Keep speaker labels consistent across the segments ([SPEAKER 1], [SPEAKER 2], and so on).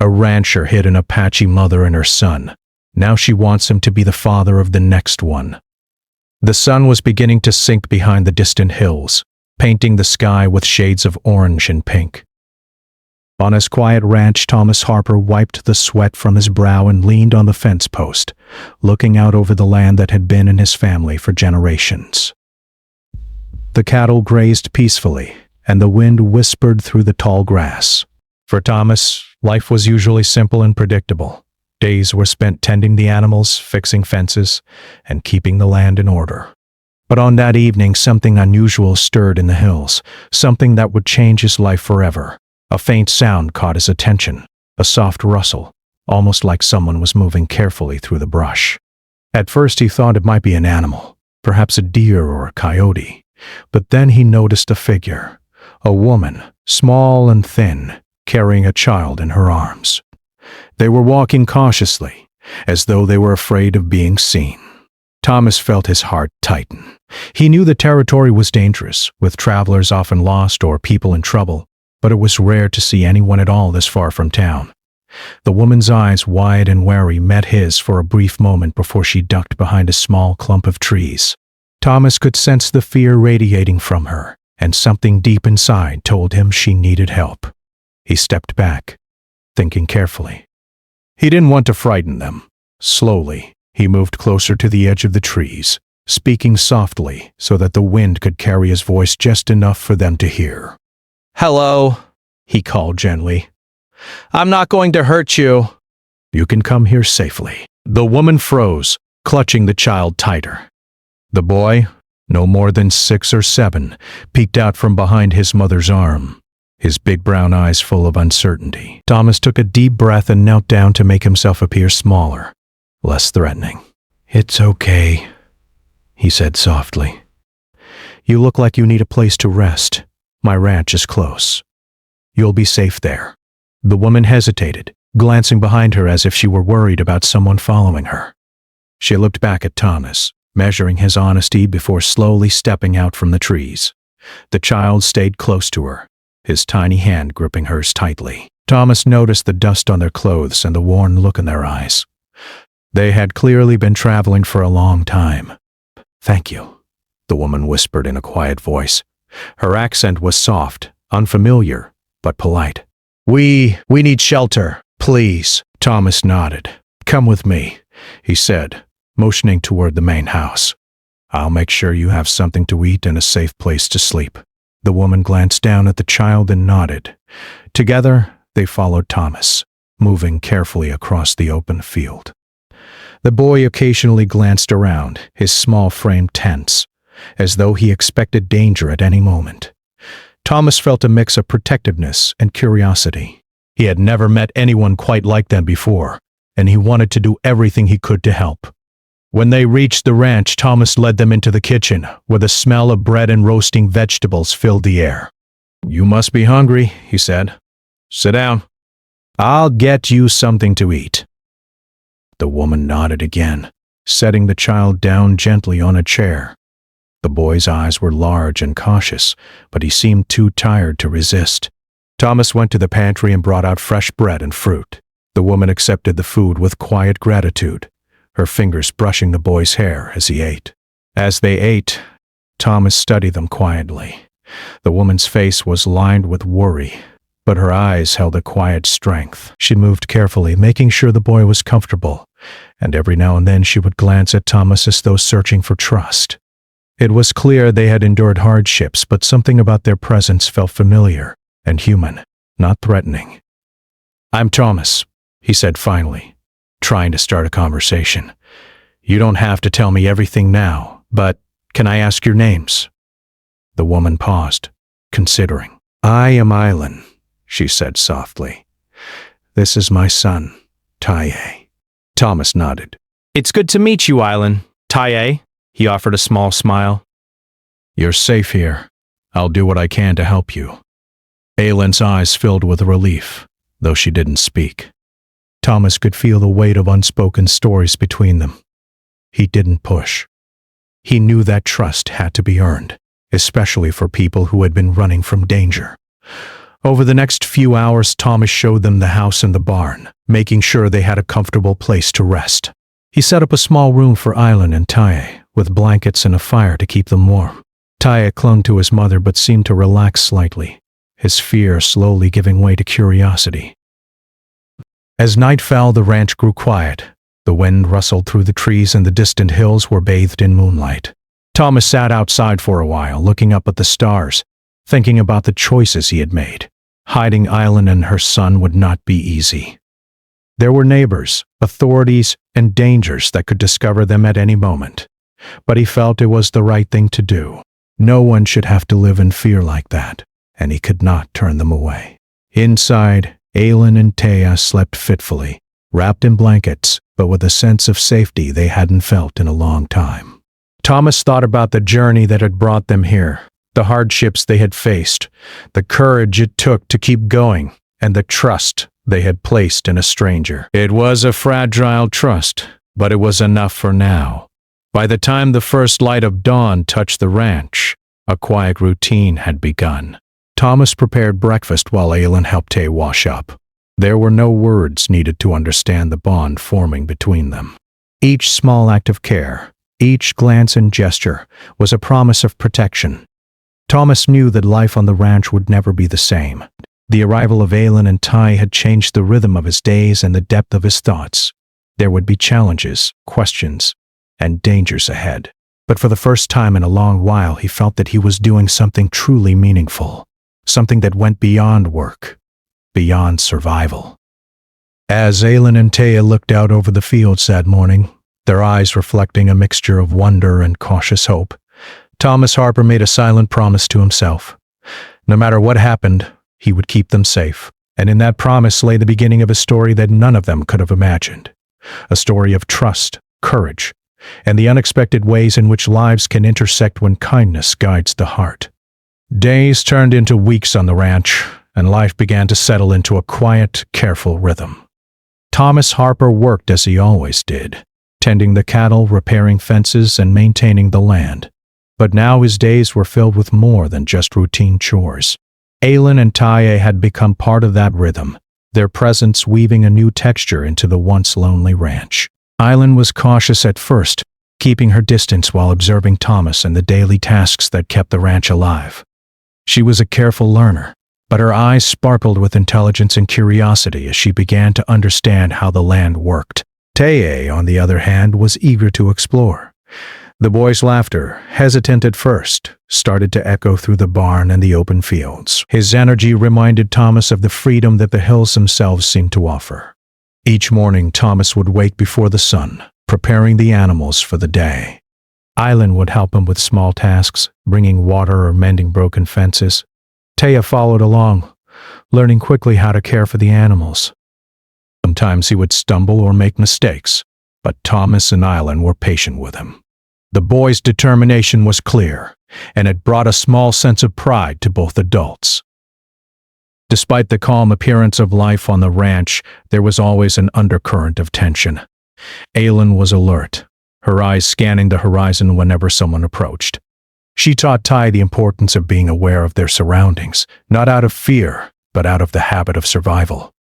[SPEAKER 1] A rancher hid an Apache mother and her son. Now she wants him to be the father of the next one. The sun was beginning to sink behind the distant hills, painting the sky with shades of orange and pink. On his quiet ranch, Thomas Harper wiped the sweat from his brow and leaned on the fence post, looking out over the land that had been in his family for generations. The cattle grazed peacefully, and the wind whispered through the tall grass. For Thomas, life was usually simple and predictable. Days were spent tending the animals, fixing fences, and keeping the land in order. But on that evening, something unusual stirred in the hills, something that would change his life forever. A faint sound caught his attention, a soft rustle, almost like someone was moving carefully through the brush. At first he thought it might be an animal, perhaps a deer or a coyote, but then he noticed a figure, a woman, small and thin, carrying a child in her arms. They were walking cautiously, as though they were afraid of being seen. Thomas felt his heart tighten. He knew the territory was dangerous, with travelers often lost or people in trouble, but it was rare to see anyone at all this far from town. The woman's eyes, wide and wary, met his for a brief moment before she ducked behind a small clump of trees. Thomas could sense the fear radiating from her, and something deep inside told him she needed help. He stepped back, thinking carefully. He didn't want to frighten them. Slowly, he moved closer to the edge of the trees, speaking softly so that the wind could carry his voice just enough for them to hear.
[SPEAKER 2] "Hello," he called gently. "I'm not going to hurt you."
[SPEAKER 1] "You can come here safely." The woman froze, clutching the child tighter. The boy, no more than 6 or 7, peeked out from behind his mother's arm, his big brown eyes full of uncertainty. Thomas took a deep breath and knelt down to make himself appear smaller, less threatening. "It's okay," he said softly. "You look like you need a place to rest. My ranch is close. You'll be safe there." The woman hesitated, glancing behind her as if she were worried about someone following her. She looked back at Thomas, measuring his honesty before slowly stepping out from the trees. The child stayed close to her, his tiny hand gripping hers tightly. Thomas noticed the dust on their clothes and the worn look in their eyes. They had clearly been traveling for a long time. "Thank you," the woman whispered in a quiet voice. Her accent was soft, unfamiliar, but polite. We need shelter, please." Thomas nodded. "Come with me," he said, motioning toward the main house. "I'll make sure you have something to eat and a safe place to sleep." The woman glanced down at the child and nodded. Together, they followed Thomas, moving carefully across the open field. The boy occasionally glanced around, his small frame tense, as though he expected danger at any moment. Thomas felt a mix of protectiveness and curiosity. He had never met anyone quite like them before, and he wanted to do everything he could to help. When they reached the ranch, Thomas led them into the kitchen, where the smell of bread and roasting vegetables filled the air. "You must be hungry," he said. "Sit down. I'll get you something to eat." The woman nodded again, setting the child down gently on a chair. The boy's eyes were large and cautious, but he seemed too tired to resist. Thomas went to the pantry and brought out fresh bread and fruit. The woman accepted the food with quiet gratitude, her fingers brushing the boy's hair as he ate. As they ate, Thomas studied them quietly. The woman's face was lined with worry, but her eyes held a quiet strength. She moved carefully, making sure the boy was comfortable, and every now and then she would glance at Thomas as though searching for trust. It was clear they had endured hardships, but something about their presence felt familiar and human, not threatening. "I'm Thomas," he said finally, trying to start a conversation. "You don't have to tell me everything now, but can I ask your names?" The woman paused, considering. "I am Island," she said softly. "This is my son, Tye." Thomas nodded.
[SPEAKER 2] "It's good to meet you, Island. Tye." He offered a small smile.
[SPEAKER 1] "You're safe here. I'll do what I can to help you." Aylin's eyes filled with relief, though she didn't speak. Thomas could feel the weight of unspoken stories between them. He didn't push. He knew that trust had to be earned, especially for people who had been running from danger. Over the next few hours, Thomas showed them the house and the barn, making sure they had a comfortable place to rest. He set up a small room for Island and Taye, with blankets and a fire to keep them warm. Taye clung to his mother but seemed to relax slightly, his fear slowly giving way to curiosity. As night fell, the ranch grew quiet. The wind rustled through the trees and the distant hills were bathed in moonlight. Thomas sat outside for a while, looking up at the stars, thinking about the choices he had made. Hiding Island and her son would not be easy. There were neighbors, authorities, and dangers that could discover them at any moment. But he felt it was the right thing to do. No one should have to live in fear like that, and he could not turn them away. Inside, Aylin and Taya slept fitfully, wrapped in blankets, but with a sense of safety they hadn't felt in a long time. Thomas thought about the journey that had brought them here, the hardships they had faced, the courage it took to keep going, and the trust they had placed in a stranger. It was a fragile trust, but it was enough for now. By the time the first light of dawn touched the ranch, a quiet routine had begun. Thomas prepared breakfast while Aylin helped Tay wash up. There were no words needed to understand the bond forming between them. Each small act of care, each glance and gesture, was a promise of protection. Thomas knew that life on the ranch would never be the same. The arrival of Aylin and Ty had changed the rhythm of his days and the depth of his thoughts. There would be challenges, questions, and dangers ahead. But for the first time in a long while, he felt that he was doing something truly meaningful, something that went beyond work, beyond survival. As Aylin and Taya looked out over the fields that morning, their eyes reflecting a mixture of wonder and cautious hope, Thomas Harper made a silent promise to himself. No matter what happened, he would keep them safe, and in that promise lay the beginning of a story that none of them could have imagined. A story of trust, courage, and the unexpected ways in which lives can intersect when kindness guides the heart. Days turned into weeks on the ranch, and life began to settle into a quiet, careful rhythm. Thomas Harper worked as he always did, tending the cattle, repairing fences, and maintaining the land. But now his days were filled with more than just routine chores. Aylin and Taye had become part of that rhythm, their presence weaving a new texture into the once lonely ranch. Aylin was cautious at first, keeping her distance while observing Thomas and the daily tasks that kept the ranch alive. She was a careful learner, but her eyes sparkled with intelligence and curiosity as she began to understand how the land worked. Taye, on the other hand, was eager to explore. The boy's laughter, hesitant at first, started to echo through the barn and the open fields. His energy reminded Thomas of the freedom that the hills themselves seemed to offer. Each morning, Thomas would wake before the sun, preparing the animals for the day. Aylin would help him with small tasks, bringing water or mending broken fences. Taya followed along, learning quickly how to care for the animals. Sometimes he would stumble or make mistakes, but Thomas and Aylin were patient with him. The boy's determination was clear, and it brought a small sense of pride to both adults. Despite the calm appearance of life on the ranch, there was always an undercurrent of tension. Aylin was alert, her eyes scanning the horizon whenever someone approached. She taught Ty the importance of being aware of their surroundings, not out of fear, but out of the habit of survival.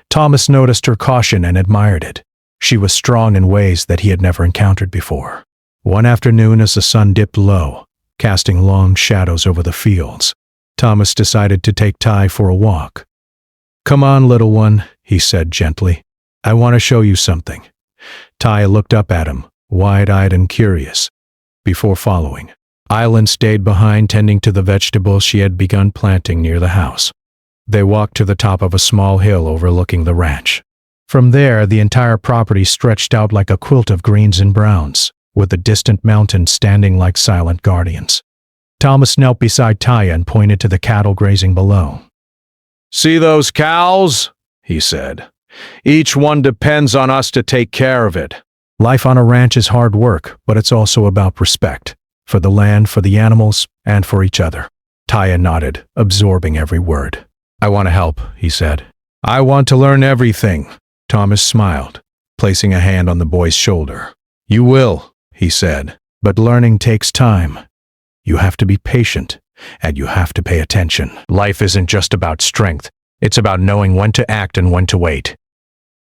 [SPEAKER 1] Thomas noticed her caution and admired it. She was strong in ways that he had never encountered before. One afternoon, as the sun dipped low, casting long shadows over the fields, Thomas decided to take Ty for a walk. "Come on, little one," he said gently. "I want to show you something." Ty looked up at him, wide-eyed and curious, before following. Aylin stayed behind, tending to the vegetables she had begun planting near the house. They walked to the top of a small hill overlooking the ranch. From there, the entire property stretched out like a quilt of greens and browns, with the distant mountains standing like silent guardians. Thomas knelt beside Taya and pointed to the cattle grazing below. "See those cows?" he said. "Each one depends on us to take care of it." Life on a ranch is hard work, but it's also about respect, for the land, for the animals, and for each other. Taya nodded, absorbing every word. "I want to help," he said. "I want to learn everything." Thomas smiled, placing a hand on the boy's shoulder. "You will," he said, "but learning takes time. You have to be patient, and you have to pay attention. Life isn't just about strength. It's about knowing when to act and when to wait.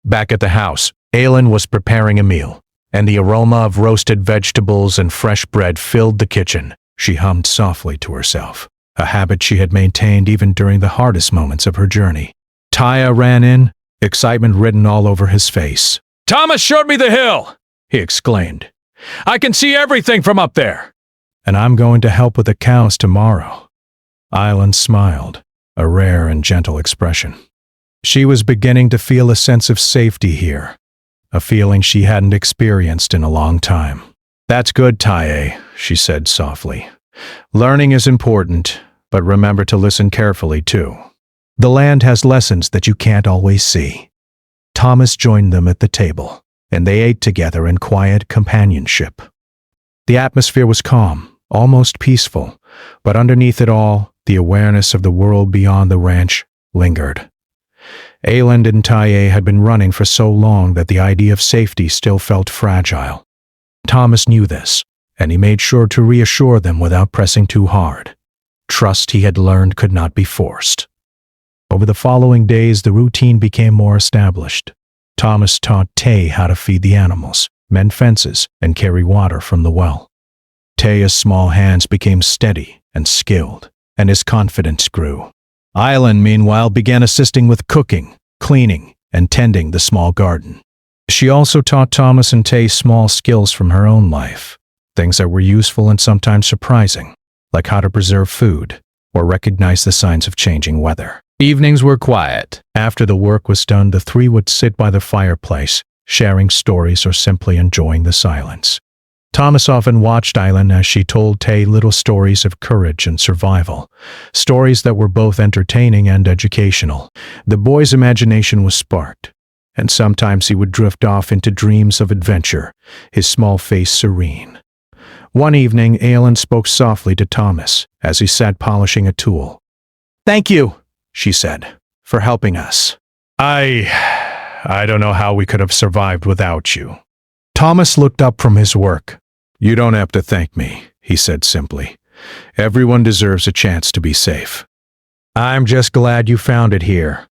[SPEAKER 1] Back at the house, Aylin was preparing a meal, and the aroma of roasted vegetables and fresh bread filled the kitchen. She hummed softly to herself, a habit she had maintained even during the hardest moments of her journey. Taya ran in, excitement written all over his face.
[SPEAKER 2] Thomas showed me the hill, he exclaimed. I can see everything from up there.
[SPEAKER 1] And I'm going to help with the cows tomorrow. Aylin smiled, a rare and gentle expression. She was beginning to feel a sense of safety here, a feeling she hadn't experienced in a long time. That's good, Taya, she said softly. Learning is important, but remember to listen carefully too. The land has lessons that you can't always see. Thomas joined them at the table, and they ate together in quiet companionship. The atmosphere was calm, almost peaceful, but underneath it all, the awareness of the world beyond the ranch lingered. Aylin and Taya had been running for so long that the idea of safety still felt fragile. Thomas knew this, and he made sure to reassure them without pressing too hard. Trust he had learned could not be forced. Over the following days, the routine became more established. Thomas taught Tay how to feed the animals, mend fences, and carry water from the well. Taya's small hands became steady and skilled, and his confidence grew. Aylin, meanwhile, began assisting with cooking, cleaning, and tending the small garden. She also taught Thomas and Tay small skills from her own life, things that were useful and sometimes surprising, like how to preserve food or recognize the signs of changing weather. Evenings were quiet. After the work was done, the three would sit by the fireplace, sharing stories or simply enjoying the silence. Thomas often watched Aylin as she told Tay little stories of courage and survival, stories that were both entertaining and educational. The boy's imagination was sparked, and sometimes he would drift off into dreams of adventure, his small face serene. One evening, Aylin spoke softly to Thomas as he sat polishing a tool. "Thank you," she said, "for helping us. I don't know how we could have survived without you." Thomas looked up from his work. "You don't have to thank me," he said simply. "Everyone deserves a chance to be safe." "I'm just glad you found it here."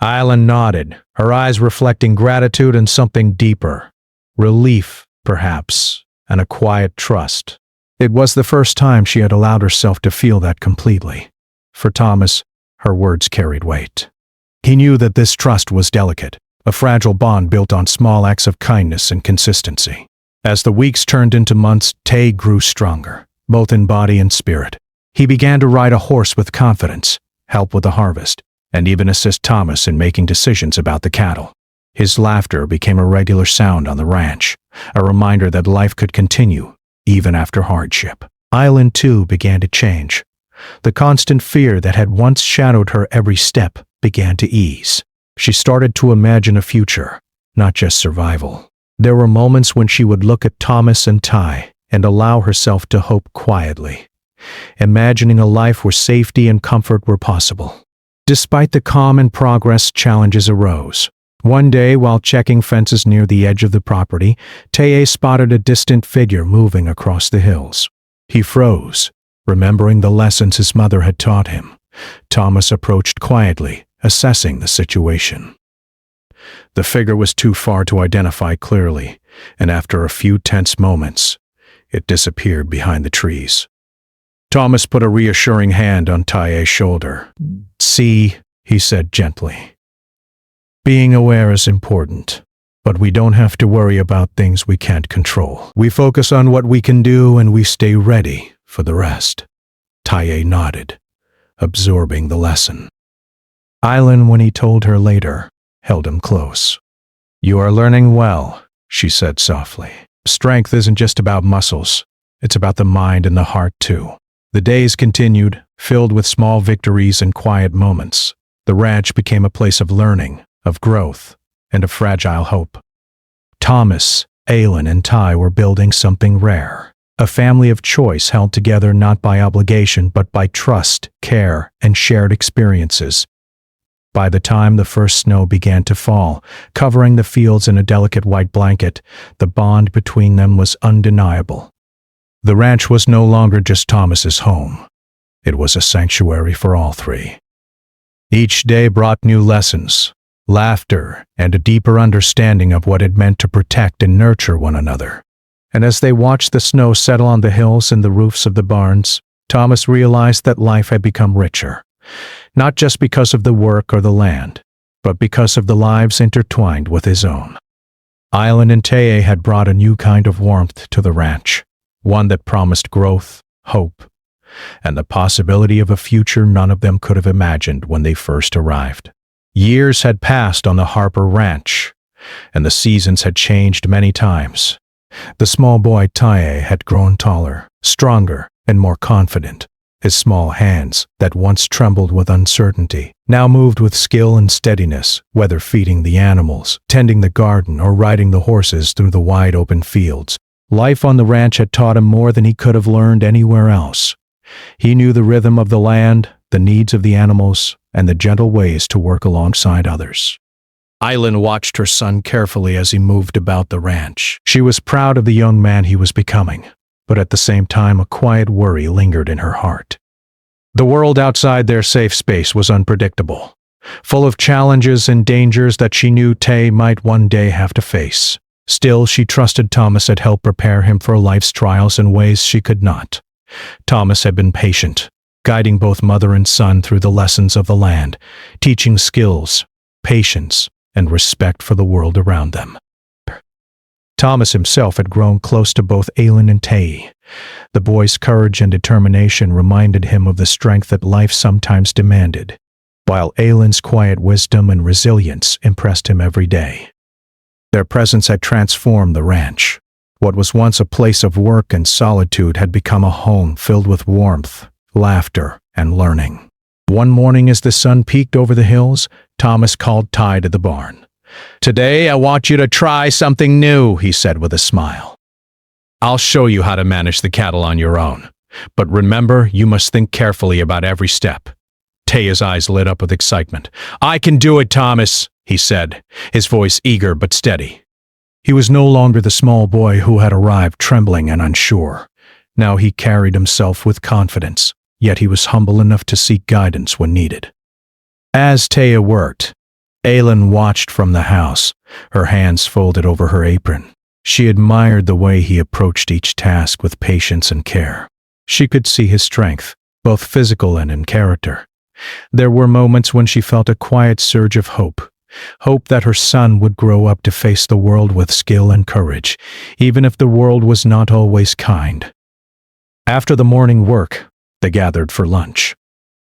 [SPEAKER 1] Aylin nodded, her eyes reflecting gratitude and something deeper. Relief, perhaps, and a quiet trust. It was the first time she had allowed herself to feel that completely. For Thomas, her words carried weight. He knew that this trust was delicate, a fragile bond built on small acts of kindness and consistency. As the weeks turned into months, Tay grew stronger, both in body and spirit. He began to ride a horse with confidence, help with the harvest, and even assist Thomas in making decisions about the cattle. His laughter became a regular sound on the ranch, a reminder that life could continue, even after hardship. Aylin, too, began to change. The constant fear that had once shadowed her every step began to ease. She started to imagine a future, not just survival. There were moments when she would look at Thomas and Ty and allow herself to hope quietly, imagining a life where safety and comfort were possible. Despite the calm and progress, challenges arose. One day, while checking fences near the edge of the property, Tay spotted a distant figure moving across the hills. He froze, remembering the lessons his mother had taught him. Thomas approached quietly, assessing the situation. The figure was too far to identify clearly, and after a few tense moments, it disappeared behind the trees. Thomas put a reassuring hand on Taye's shoulder. "See," he said gently. "Being aware is important, but we don't have to worry about things we can't control. We focus on what we can do and we stay ready for the rest." Taye nodded, absorbing the lesson. Aylin, when he told her later, held him close. "You are learning well," she said softly. "Strength isn't just about muscles. It's about the mind and the heart, too." The days continued, filled with small victories and quiet moments. The ranch became a place of learning, of growth, and of fragile hope. Thomas, Aylin, and Ty were building something rare. A family of choice held together not by obligation but by trust, care, and shared experiences. By the time the first snow began to fall, covering the fields in a delicate white blanket, the bond between them was undeniable. The ranch was no longer just Thomas's home. It was a sanctuary for all three. Each day brought new lessons, laughter, and a deeper understanding of what it meant to protect and nurture one another. And as they watched the snow settle on the hills and the roofs of the barns, Thomas realized that life had become richer, not just because of the work or the land, but because of the lives intertwined with his own. Island and Teye had brought a new kind of warmth to the ranch, one that promised growth, hope, and the possibility of a future none of them could have imagined when they first arrived. Years had passed on the Harper Ranch, and the seasons had changed many times. The small boy Teye had grown taller, stronger, and more confident. His small hands, that once trembled with uncertainty, now moved with skill and steadiness, whether feeding the animals, tending the garden, or riding the horses through the wide open fields. Life on the ranch had taught him more than he could have learned anywhere else. He knew the rhythm of the land, the needs of the animals, and the gentle ways to work alongside others. Island watched her son carefully as he moved about the ranch. She was proud of the young man he was becoming, but at the same time a quiet worry lingered in her heart. The world outside their safe space was unpredictable, full of challenges and dangers that she knew Tay might one day have to face. Still, she trusted Thomas had helped prepare him for life's trials in ways she could not. Thomas had been patient, guiding both mother and son through the lessons of the land, teaching skills, patience, and respect for the world around them. Thomas himself had grown close to both Aylin and Tay. The boy's courage and determination reminded him of the strength that life sometimes demanded, while Aylin's quiet wisdom and resilience impressed him every day. Their presence had transformed the ranch. What was once a place of work and solitude had become a home filled with warmth, laughter, and learning. One morning as the sun peeked over the hills, Thomas called Ty to the barn. "Today I want you to try something new," he said with a smile. "I'll show you how to manage the cattle on your own. But remember, you must think carefully about every step." Taya's eyes lit up with excitement. "I can do it, Thomas," he said, his voice eager but steady. He was no longer the small boy who had arrived trembling and unsure. Now he carried himself with confidence, yet he was humble enough to seek guidance when needed. As Taya worked, Aylin watched from the house, her hands folded over her apron. She admired the way he approached each task with patience and care. She could see his strength, both physical and in character. There were moments when she felt a quiet surge of hope that her son would grow up to face the world with skill and courage, even if the world was not always kind. After the morning work, they gathered for lunch.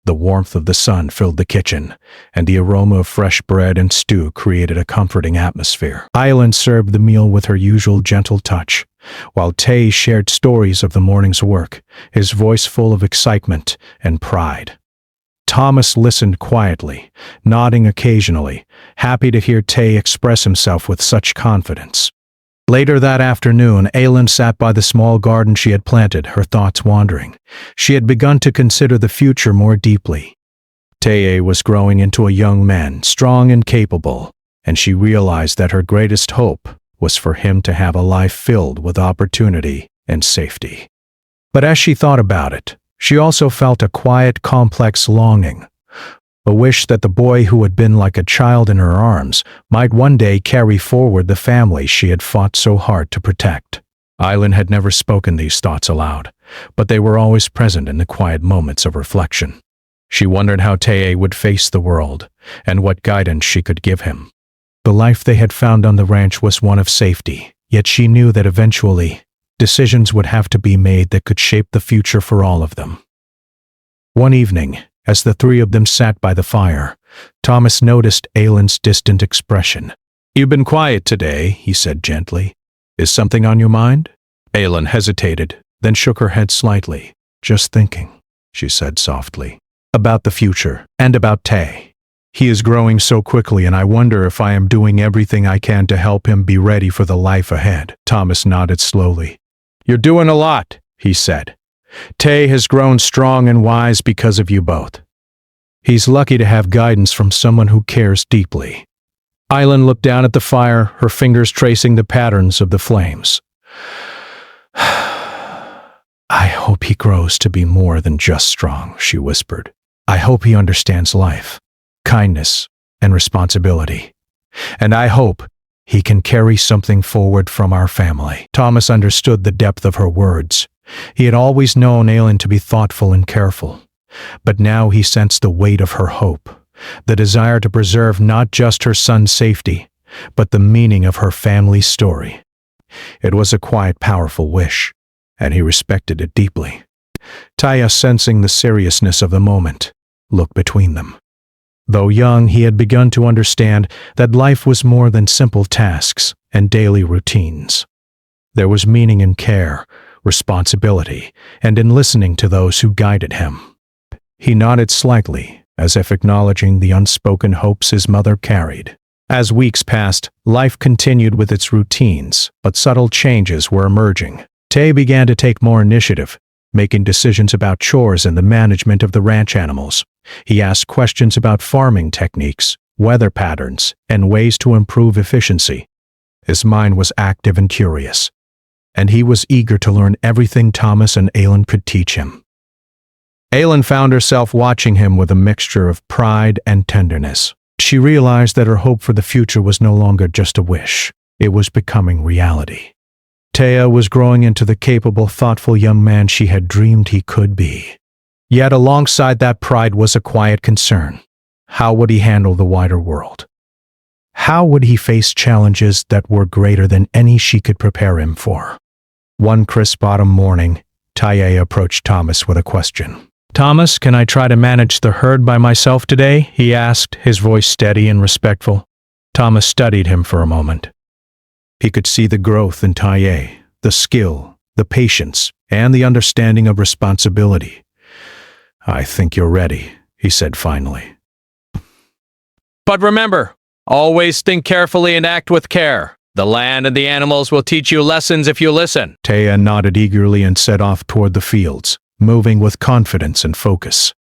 [SPEAKER 1] The warmth of the sun filled the kitchen, and the aroma of fresh bread and stew created a comforting atmosphere. Aylin served the meal with her usual gentle touch, while Tay shared stories of the morning's work, his voice full of excitement and pride. Thomas listened quietly, nodding occasionally, happy to hear Tay express himself with such confidence. Later that afternoon, Aylin sat by the small garden she had planted, her thoughts wandering. She had begun to consider the future more deeply. Tay was growing into a young man, strong and capable, and she realized that her greatest hope was for him to have a life filled with opportunity and safety. But as she thought about it, she also felt a quiet, complex longing, a wish that the boy who had been like a child in her arms might one day carry forward the family she had fought so hard to protect. Aylin had never spoken these thoughts aloud, but they were always present in the quiet moments of reflection. She wondered how Teye would face the world, and what guidance she could give him. The life they had found on the ranch was one of safety, yet she knew that eventually, decisions would have to be made that could shape the future for all of them. One evening, as the three of them sat by the fire, Thomas noticed Aylin's distant expression. "You've been quiet today," he said gently. "Is something on your mind?" Aylin hesitated, then shook her head slightly. "Just thinking," she said softly, "about the future and about Tay. He is growing so quickly, and I wonder if I am doing everything I can to help him be ready for the life ahead." Thomas nodded slowly. "You're doing a lot," he said. "Tay has grown strong and wise because of you both. He's lucky to have guidance from someone who cares deeply." Aylin looked down at the fire, her fingers tracing the patterns of the flames. I hope he grows to be more than just strong, she whispered. I hope he understands life, kindness, and responsibility. And I hope he can carry something forward from our family. Thomas understood the depth of her words. He had always known Aelin to be thoughtful and careful, but now he sensed the weight of her hope, the desire to preserve not just her son's safety, but the meaning of her family's story. It was a quiet, powerful wish, and he respected it deeply. Taya, sensing the seriousness of the moment, looked between them. Though young, he had begun to understand that life was more than simple tasks and daily routines. There was meaning in care, responsibility, and in listening to those who guided him. He nodded slightly, as if acknowledging the unspoken hopes his mother carried. As weeks passed, life continued with its routines, but subtle changes were emerging. Tay began to take more initiative, making decisions about chores and the management of the ranch animals. He asked questions about farming techniques, weather patterns, and ways to improve efficiency. His mind was active and curious, and he was eager to learn everything Thomas and Aelin could teach him. Aelin found herself watching him with a mixture of pride and tenderness. She realized that her hope for the future was no longer just a wish. It was becoming reality. Taya was growing into the capable, thoughtful young man she had dreamed he could be. Yet alongside that pride was a quiet concern. How would he handle the wider world? How would he face challenges that were greater than any she could prepare him for? One crisp autumn morning, Taya approached Thomas with a question. "Thomas, can I try to manage the herd by myself today?" he asked, his voice steady and respectful. Thomas studied him for a moment. He could see the growth in Taya, the skill, the patience, and the understanding of responsibility. "I think you're ready," he said finally.
[SPEAKER 2] But remember, always think carefully and act with care. The land and the animals will teach you lessons if you listen.
[SPEAKER 1] Taya nodded eagerly and set off toward the fields, moving with confidence and focus.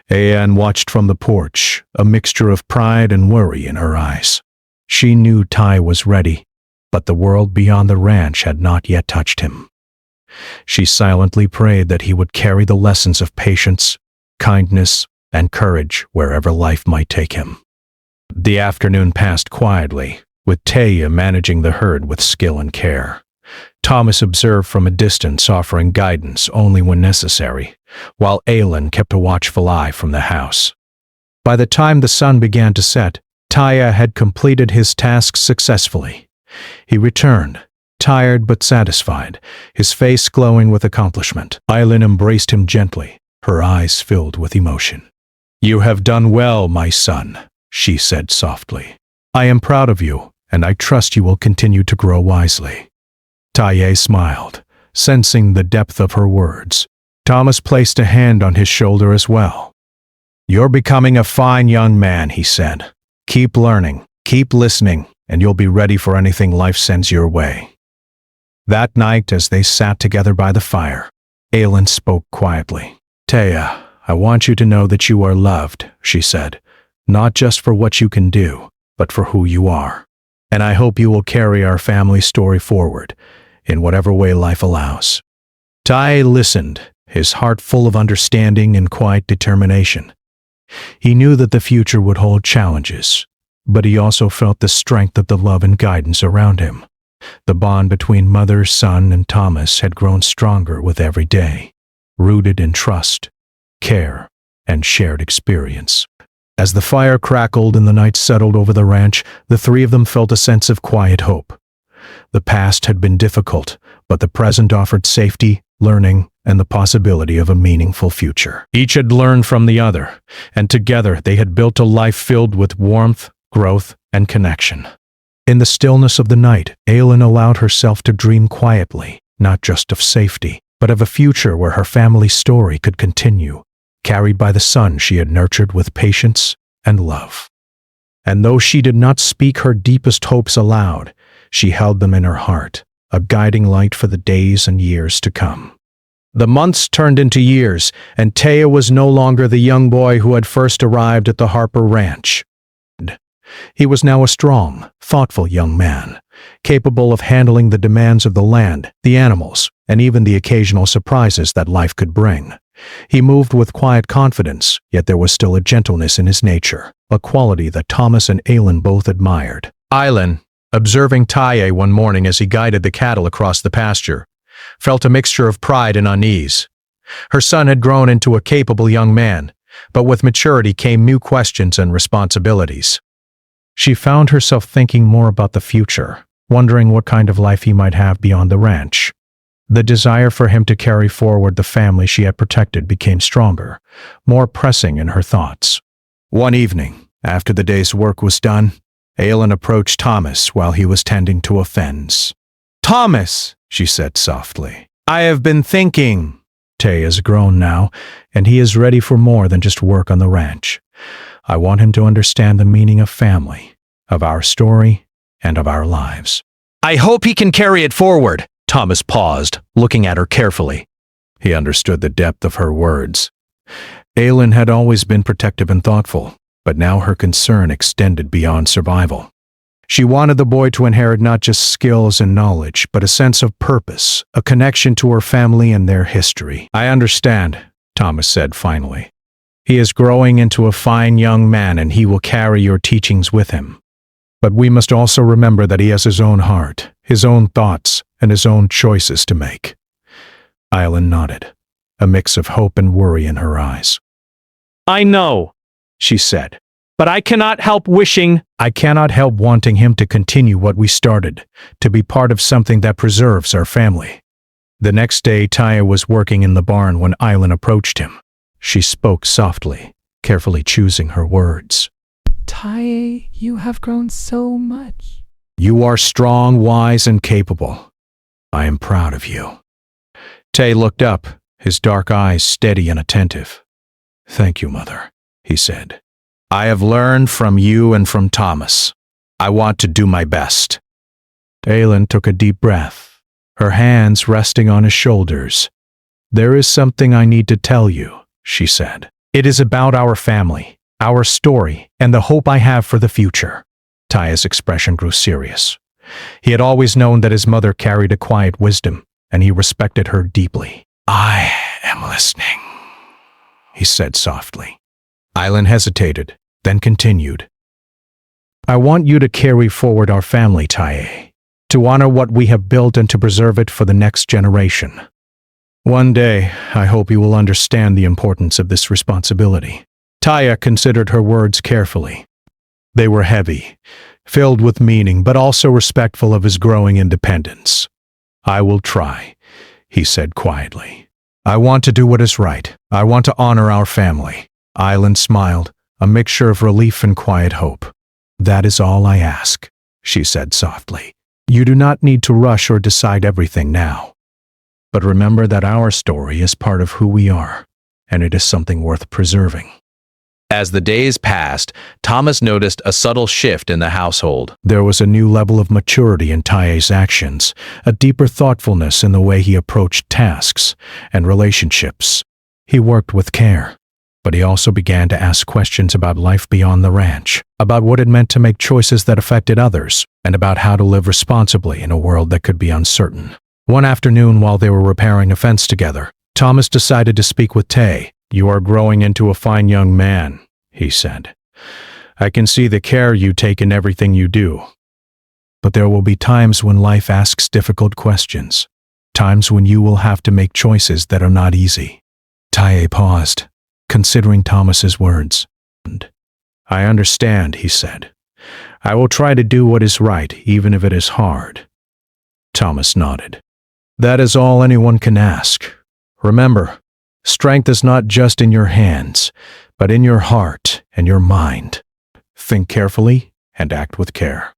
[SPEAKER 1] Ayan watched from the porch, a mixture of pride and worry in her eyes. She knew Ty was ready, but the world beyond the ranch had not yet touched him. She silently prayed that he would carry the lessons of patience, kindness, and courage wherever life might take him. The afternoon passed quietly, with Taya managing the herd with skill and care. Thomas observed from a distance, offering guidance only when necessary, while Aelin kept a watchful eye from the house. By the time the sun began to set, Taya had completed his tasks successfully. He returned, tired but satisfied, his face glowing with accomplishment. Aelin embraced him gently, her eyes filled with emotion. "You have done well, my son," she said softly. "I am proud of you, and I trust you will continue to grow wisely." Taya smiled, sensing the depth of her words. Thomas placed a hand on his shoulder as well. "You're becoming a fine young man," he said. "Keep learning, keep listening, and you'll be ready for anything life sends your way." That night, as they sat together by the fire, Aelin spoke quietly. "Taya, I want you to know that you are loved," she said, "not just for what you can do, but for who you are. And I hope you will carry our family story forward, in whatever way life allows." Taya listened, his heart full of understanding and quiet determination. He knew that the future would hold challenges, but he also felt the strength of the love and guidance around him. The bond between mother, son, and Thomas had grown stronger with every day, rooted in trust, care, and shared experience. As the fire crackled and the night settled over the ranch, the three of them felt a sense of quiet hope. The past had been difficult, but the present offered safety, learning, and the possibility of a meaningful future. Each had learned from the other, and together they had built a life filled with warmth, growth, and connection. In the stillness of the night, Aelin allowed herself to dream quietly, not just of safety, but of a future where her family's story could continue, carried by the son she had nurtured with patience and love. And though she did not speak her deepest hopes aloud, she held them in her heart, a guiding light for the days and years to come. The months turned into years, and Taya was no longer the young boy who had first arrived at the Harper Ranch. He was now a strong, thoughtful young man, capable of handling the demands of the land, the animals, and even the occasional surprises that life could bring. He moved with quiet confidence, yet there was still a gentleness in his nature, a quality that Thomas and Aylin both admired. Aylin, observing Taye one morning as he guided the cattle across the pasture, felt a mixture of pride and unease. Her son had grown into a capable young man, but with maturity came new questions and responsibilities. She found herself thinking more about the future, wondering what kind of life he might have beyond the ranch. The desire for him to carry forward the family she had protected became stronger, more pressing in her thoughts. One evening, after the day's work was done, Aylin approached Thomas while he was tending to a fence. "Thomas," she said softly, "I have been thinking." Tay is grown now, and he is ready for more than just work on the ranch. I want him to understand the meaning of family, of our story, and of our lives.
[SPEAKER 2] I hope he can carry it forward. Thomas paused, looking at her carefully.
[SPEAKER 1] He understood the depth of her words. Aylin had always been protective and thoughtful, but now her concern extended beyond survival. She wanted the boy to inherit not just skills and knowledge, but a sense of purpose, a connection to her family and their history. "I understand," Thomas said finally. "He is growing into a fine young man and he will carry your teachings with him. But we must also remember that he has his own heart, his own thoughts, and his own choices to make." Aylin nodded, a mix of hope and worry in her eyes.
[SPEAKER 2] "I know," she said, "but I cannot help wishing—"
[SPEAKER 1] "I cannot help wanting him to continue what we started, to be part of something that preserves our family." The next day, Taye was working in the barn when Aylin approached him. She spoke softly, carefully choosing her words.
[SPEAKER 3] "Taye, you have grown so much."
[SPEAKER 1] "You are strong, wise, and capable. I am proud of you." Tay looked up, his dark eyes steady and attentive. "Thank you, Mother," he said. "I have learned from you and from Thomas. I want to do my best." Aylin took a deep breath, her hands resting on his shoulders. "There is something I need to tell you," she said. "It is about our family, our story, and the hope I have for the future." Taya's expression grew serious. He had always known that his mother carried a quiet wisdom, and he respected her deeply. "I am listening," he said softly. Aylin hesitated, then continued. "I want you to carry forward our family, Taye, to honor what we have built and to preserve it for the next generation. One day, I hope you will understand the importance of this responsibility." Taya considered her words carefully. They were heavy, filled with meaning, but also respectful of his growing independence. "I will try," he said quietly. "I want to do what is right. I want to honor our family." Aylin smiled, a mixture of relief and quiet hope. "That is all I ask," she said softly. "You do not need to rush or decide everything now. But remember that our story is part of who we are, and it is something worth preserving."
[SPEAKER 2] As the days passed, Thomas noticed a subtle shift in the household.
[SPEAKER 1] There was a new level of maturity in Taye's actions, a deeper thoughtfulness in the way he approached tasks and relationships. He worked with care, but he also began to ask questions about life beyond the ranch, about what it meant to make choices that affected others, and about how to live responsibly in a world that could be uncertain. One afternoon, while they were repairing a fence together, Thomas decided to speak with Tay. "You are growing into a fine young man," he said. "I can see the care you take in everything you do. But there will be times when life asks difficult questions, times when you will have to make choices that are not easy." Taye paused, considering Thomas's words. "I understand," he said. "I will try to do what is right, even if it is hard." Thomas nodded. "That is all anyone can ask. Remember, strength is not just in your hands, but in your heart and your mind. Think carefully and act with care."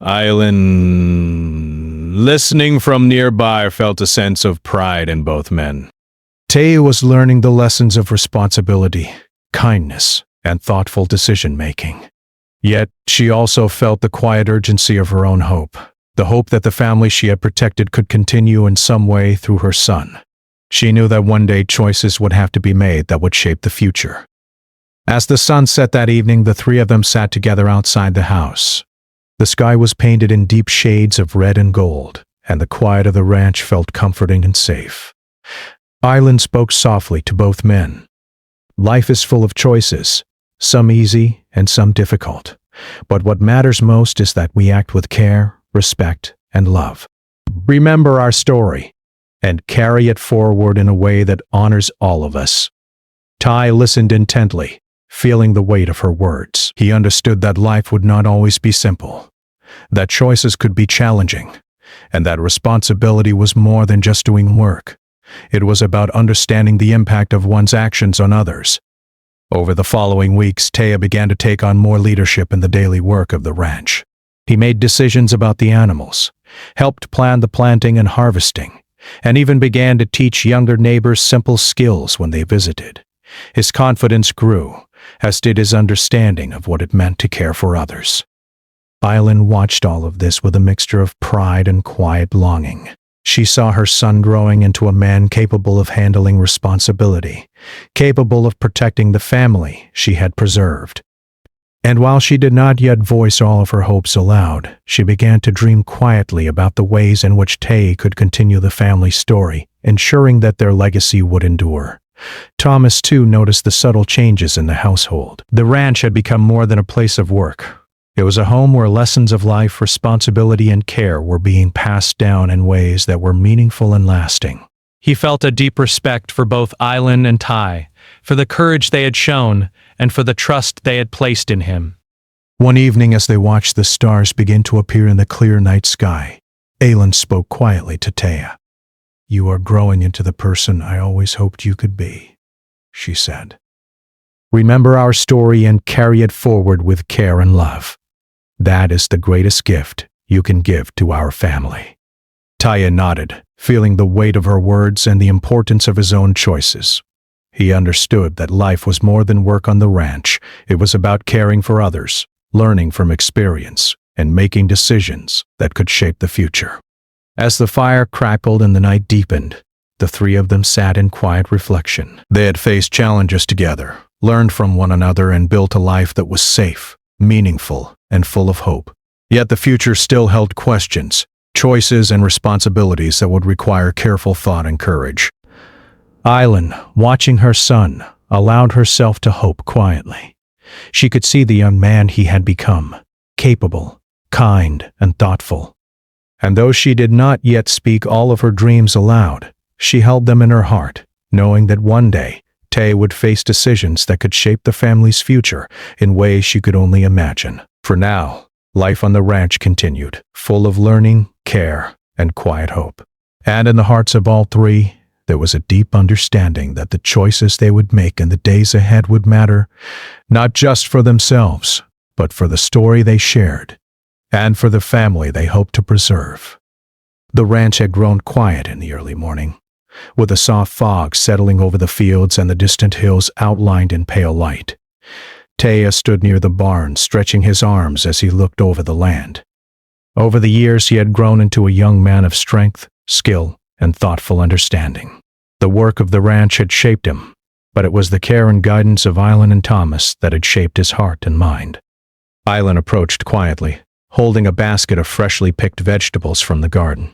[SPEAKER 1] Aylin, listening from nearby, felt a sense of pride in both men. Tay was learning the lessons of responsibility, kindness, and thoughtful decision-making. Yet, she also felt the quiet urgency of her own hope, the hope that the family she had protected could continue in some way through her son. She knew that one day choices would have to be made that would shape the future. As the sun set that evening, the three of them sat together outside the house. The sky was painted in deep shades of red and gold, and the quiet of the ranch felt comforting and safe. Island spoke softly to both men. Life is full of choices, some easy and some difficult. But what matters most is that we act with care, respect, and love. Remember our story and carry it forward in a way that honors all of us. Ty listened intently, feeling the weight of her words. He understood that life would not always be simple, that choices could be challenging, and that responsibility was more than just doing work. It was about understanding the impact of one's actions on others. Over the following weeks, Taya began to take on more leadership in the daily work of the ranch. He made decisions about the animals, helped plan the planting and harvesting, and even began to teach younger neighbors simple skills when they visited. His confidence grew, as did his understanding of what it meant to care for others. Island watched all of this with a mixture of pride and quiet longing. She saw her son growing into a man capable of handling responsibility, capable of protecting the family she had preserved. And while she did not yet voice all of her hopes aloud, she began to dream quietly about the ways in which Tay could continue the family story, ensuring that their legacy would endure. Thomas, too, noticed the subtle changes in the household. The ranch had become more than a place of work. It was a home where lessons of life, responsibility, and care were being passed down in ways that were meaningful and lasting.
[SPEAKER 2] He felt a deep respect for both Island and Ty, for the courage they had shown, and for the trust they had placed in him.
[SPEAKER 1] One evening, as they watched the stars begin to appear in the clear night sky, Aylin spoke quietly to Taya. "You are growing into the person I always hoped you could be," she said. "Remember our story and carry it forward with care and love. That is the greatest gift you can give to our family." Taya nodded, feeling the weight of her words and the importance of his own choices. He understood that life was more than work on the ranch. It was about caring for others, learning from experience, and making decisions that could shape the future. As the fire crackled and the night deepened, the three of them sat in quiet reflection. They had faced challenges together, learned from one another, and built a life that was safe, meaningful, and full of hope. Yet the future still held questions, choices, and responsibilities that would require careful thought and courage. Island, watching her son, allowed herself to hope quietly. She could see the young man he had become, capable, kind, and thoughtful. And though she did not yet speak all of her dreams aloud, she held them in her heart, knowing that one day Tay would face decisions that could shape the family's future in ways she could only imagine. For now, life on the ranch continued, full of learning, care, and quiet hope. And in the hearts of all three, there was a deep understanding that the choices they would make in the days ahead would matter, not just for themselves, but for the story they shared, and for the family they hoped to preserve. The ranch had grown quiet in the early morning, with a soft fog settling over the fields and the distant hills outlined in pale light. Taya stood near the barn, stretching his arms as he looked over the land. Over the years, he had grown into a young man of strength, skill, and thoughtful understanding. The work of the ranch had shaped him, but it was the care and guidance of Island and Thomas that had shaped his heart and mind. Island approached quietly, holding a basket of freshly picked vegetables from the garden.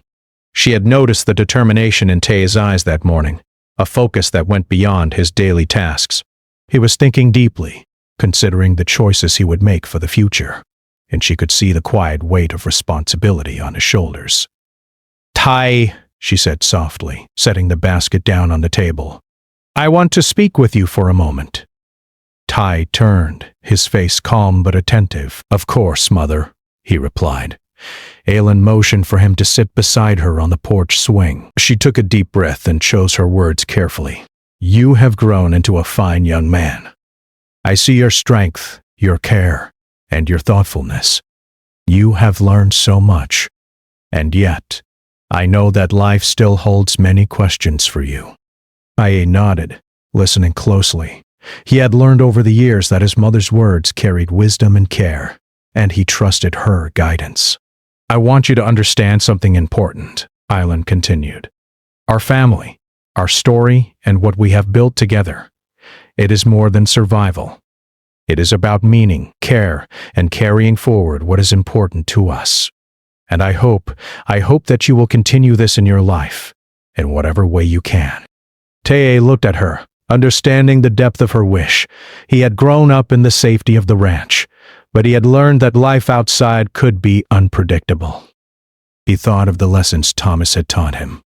[SPEAKER 1] She had noticed the determination in Taya's eyes that morning, a focus that went beyond his daily tasks. He was thinking deeply, considering the choices he would make for the future, and she could see the quiet weight of responsibility on his shoulders. "Ty," she said softly, setting the basket down on the table, "I want to speak with you for a moment." Ty turned, his face calm but attentive. "Of course, Mother," he replied. Aylin motioned for him to sit beside her on the porch swing. She took a deep breath and chose her words carefully. "You have grown into a fine young man. I see your strength, your care, and your thoughtfulness. You have learned so much. And yet, I know that life still holds many questions for you." Ia nodded, listening closely. He had learned over the years that his mother's words carried wisdom and care, and he trusted her guidance. "I want you to understand something important," Island continued. "Our family, our story, and what we have built together. It is more than survival. It is about meaning, care, and carrying forward what is important to us. And I hope that you will continue this in your life, in whatever way you can. Teye looked at her, understanding the depth of her wish. He had grown up in the safety of the ranch, but he had learned that life outside could be unpredictable. He thought of the lessons Thomas had taught him: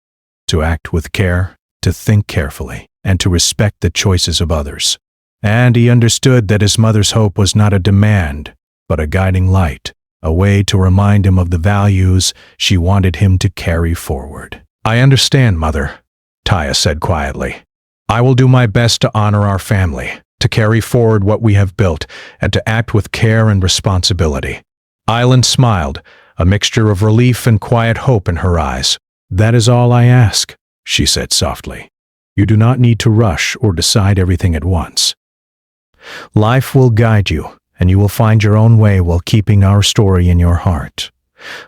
[SPEAKER 1] to act with care, to think carefully, and to respect the choices of others. And he understood that his mother's hope was not a demand, but a guiding light, a way to remind him of the values she wanted him to carry forward. "I understand, Mother," Taya said quietly. "I will do my best to honor our family, to carry forward what we have built, and to act with care and responsibility." Island smiled, a mixture of relief and quiet hope in her eyes. "That is all I ask," she said softly. "You do not need to rush or decide everything at once. Life will guide you, and you will find your own way while keeping our story in your heart."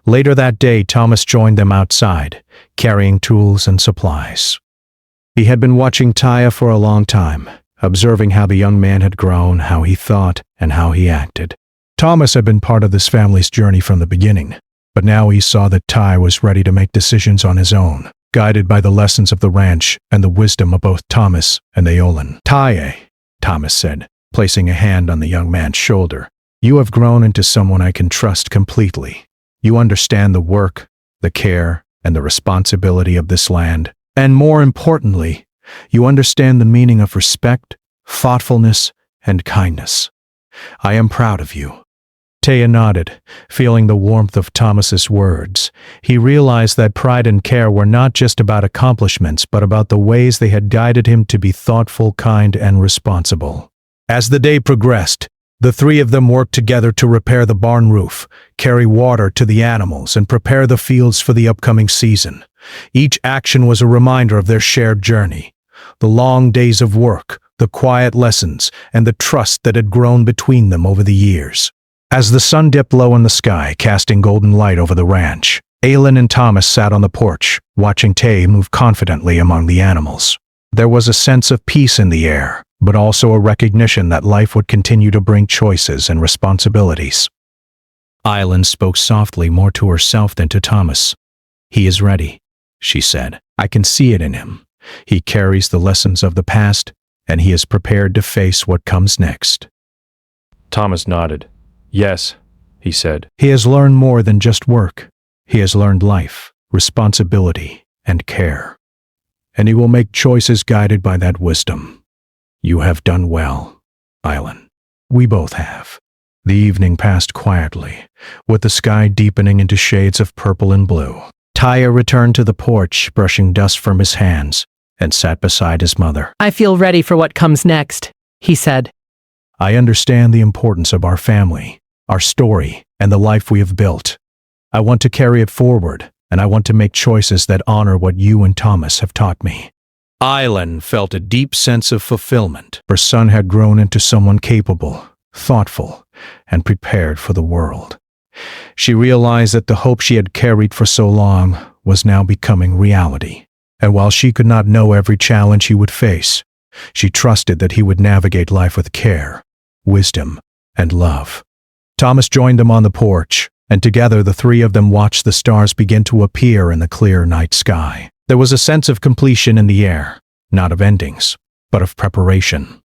[SPEAKER 1] Later that day, Thomas joined them outside, carrying tools and supplies. He had been watching Taya for a long time, observing how the young man had grown, how he thought, and how he acted. Thomas had been part of this family's journey from the beginning, but now he saw that Ty was ready to make decisions on his own, guided by the lessons of the ranch and the wisdom of both Thomas and Aolin. "Taya," Thomas said, placing a hand on the young man's shoulder, "you have grown into someone I can trust completely. You understand the work, the care, and the responsibility of this land. And more importantly, you understand the meaning of respect, thoughtfulness, and kindness. I am proud of you." Taya nodded, feeling the warmth of Thomas's words. He realized that pride and care were not just about accomplishments, but about the ways they had guided him to be thoughtful, kind, and responsible. As the day progressed, the three of them worked together to repair the barn roof, carry water to the animals, and prepare the fields for the upcoming season. Each action was a reminder of their shared journey: the long days of work, the quiet lessons, and the trust that had grown between them over the years. As the sun dipped low in the sky, casting golden light over the ranch, Aylin and Thomas sat on the porch, watching Tay move confidently among the animals. There was a sense of peace in the air, but also a recognition that life would continue to bring choices and responsibilities. Aylin spoke softly, more to herself than to Thomas. "He is ready," she said. "I can see it in him. He carries the lessons of the past, and he is prepared to face what comes next." Thomas nodded. "Yes," he said. "He has learned more than just work. He has learned life, responsibility, and care. And he will make choices guided by that wisdom. You have done well, Aylin. We both have." The evening passed quietly, with the sky deepening into shades of purple and blue. Taya returned to the porch, brushing dust from his hands, and sat beside his mother.
[SPEAKER 4] "I feel ready for what comes next," he said.
[SPEAKER 1] "I understand the importance of our family, our story, and the life we have built. I want to carry it forward, and I want to make choices that honor what you and Thomas have taught me." Aylin felt a deep sense of fulfillment. Her son had grown into someone capable, thoughtful, and prepared for the world. She realized that the hope she had carried for so long was now becoming reality. And while she could not know every challenge he would face, she trusted that he would navigate life with care, wisdom, and love. Thomas joined them on the porch, and together the three of them watched the stars begin to appear in the clear night sky. There was a sense of completion in the air, not of endings, but of preparation.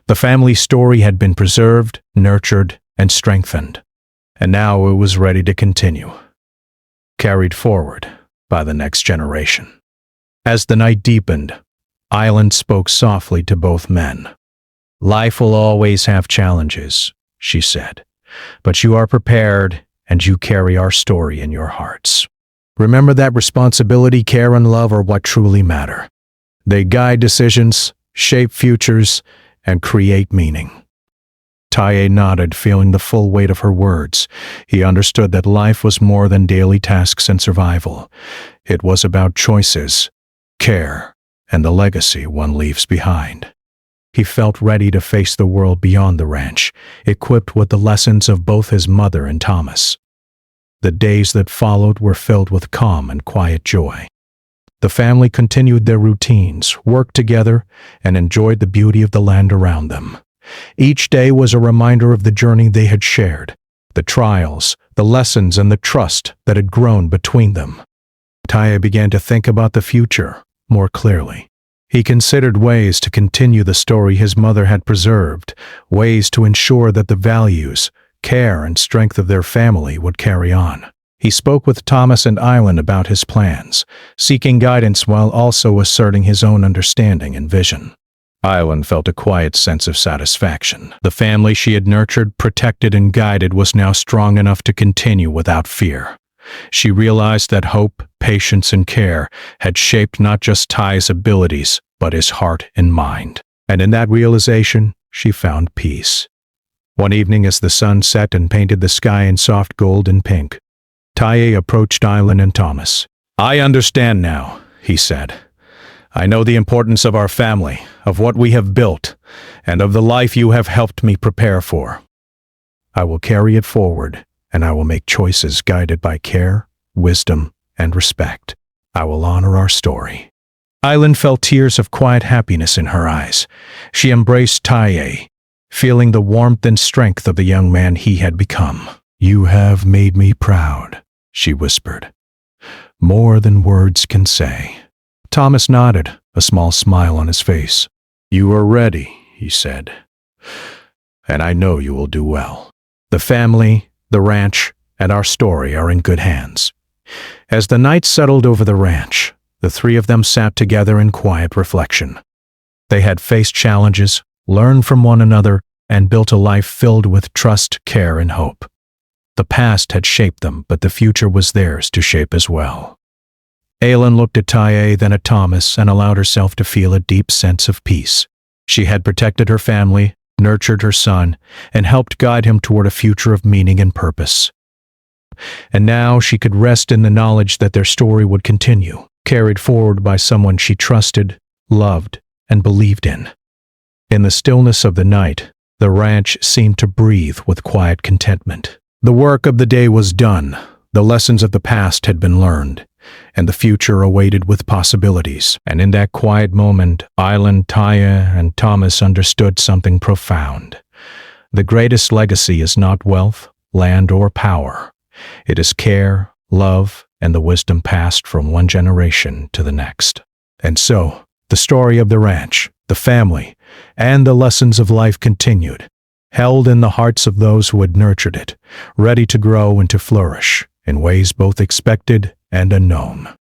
[SPEAKER 1] The family story had been preserved, nurtured, and strengthened, and now it was ready to continue, carried forward by the next generation. As the night deepened, Aylin spoke softly to both men. "Life will always have challenges," she said, "but you are prepared, and you carry our story in your hearts. Remember that responsibility, care, and love are what truly matter. They guide decisions, shape futures, and create meaning." Taya nodded, feeling the full weight of her words. He understood that life was more than daily tasks and survival. It was about choices, care, and the legacy one leaves behind. He felt ready to face the world beyond the ranch, equipped with the lessons of both his mother and Thomas. The days that followed were filled with calm and quiet joy. The family continued their routines, worked together, and enjoyed the beauty of the land around them. Each day was a reminder of the journey they had shared, the trials, the lessons, and the trust that had grown between them. Taya began to think about the future more clearly. He considered ways to continue the story his mother had preserved, ways to ensure that the values, care, and strength of their family would carry on. He spoke with Thomas and Island about his plans, seeking guidance while also asserting his own understanding and vision. Island felt a quiet sense of satisfaction. The family she had nurtured, protected, and guided was now strong enough to continue without fear. She realized that hope, patience, and care had shaped not just Ty's abilities, but his heart and mind. And in that realization, she found peace. One evening, as the sun set and painted the sky in soft gold and pink, Tye approached Island and Thomas. "I understand now," he said. "I know the importance of our family, of what we have built, and of the life you have helped me prepare for. I will carry it forward, and I will make choices guided by care, wisdom, and respect. I will honor our story." Island felt tears of quiet happiness in her eyes. She embraced Tye, feeling the warmth and strength of the young man he had become. "You have made me proud," she whispered. "More than words can say." Thomas nodded, a small smile on his face. "You are ready," he said, "and I know you will do well. The family, the ranch, and our story are in good hands." As the night settled over the ranch, the three of them sat together in quiet reflection. They had faced challenges, learned from one another, and built a life filled with trust, care, and hope. The past had shaped them, but the future was theirs to shape as well. Aylin looked at Tye, then at Thomas, and allowed herself to feel a deep sense of peace. She had protected her family, nurtured her son, and helped guide him toward a future of meaning and purpose. And now she could rest in the knowledge that their story would continue, carried forward by someone she trusted, loved, and believed in. In the stillness of the night, the ranch seemed to breathe with quiet contentment. The work of the day was done, the lessons of the past had been learned, and the future awaited with possibilities. And in that quiet moment, Island, Taya, and Thomas understood something profound. The greatest legacy is not wealth, land, or power. It is care, love, and the wisdom passed from one generation to the next. And so, the story of the ranch, the family, and the lessons of life continued, held in the hearts of those who had nurtured it, ready to grow and to flourish in ways both expected and unknown.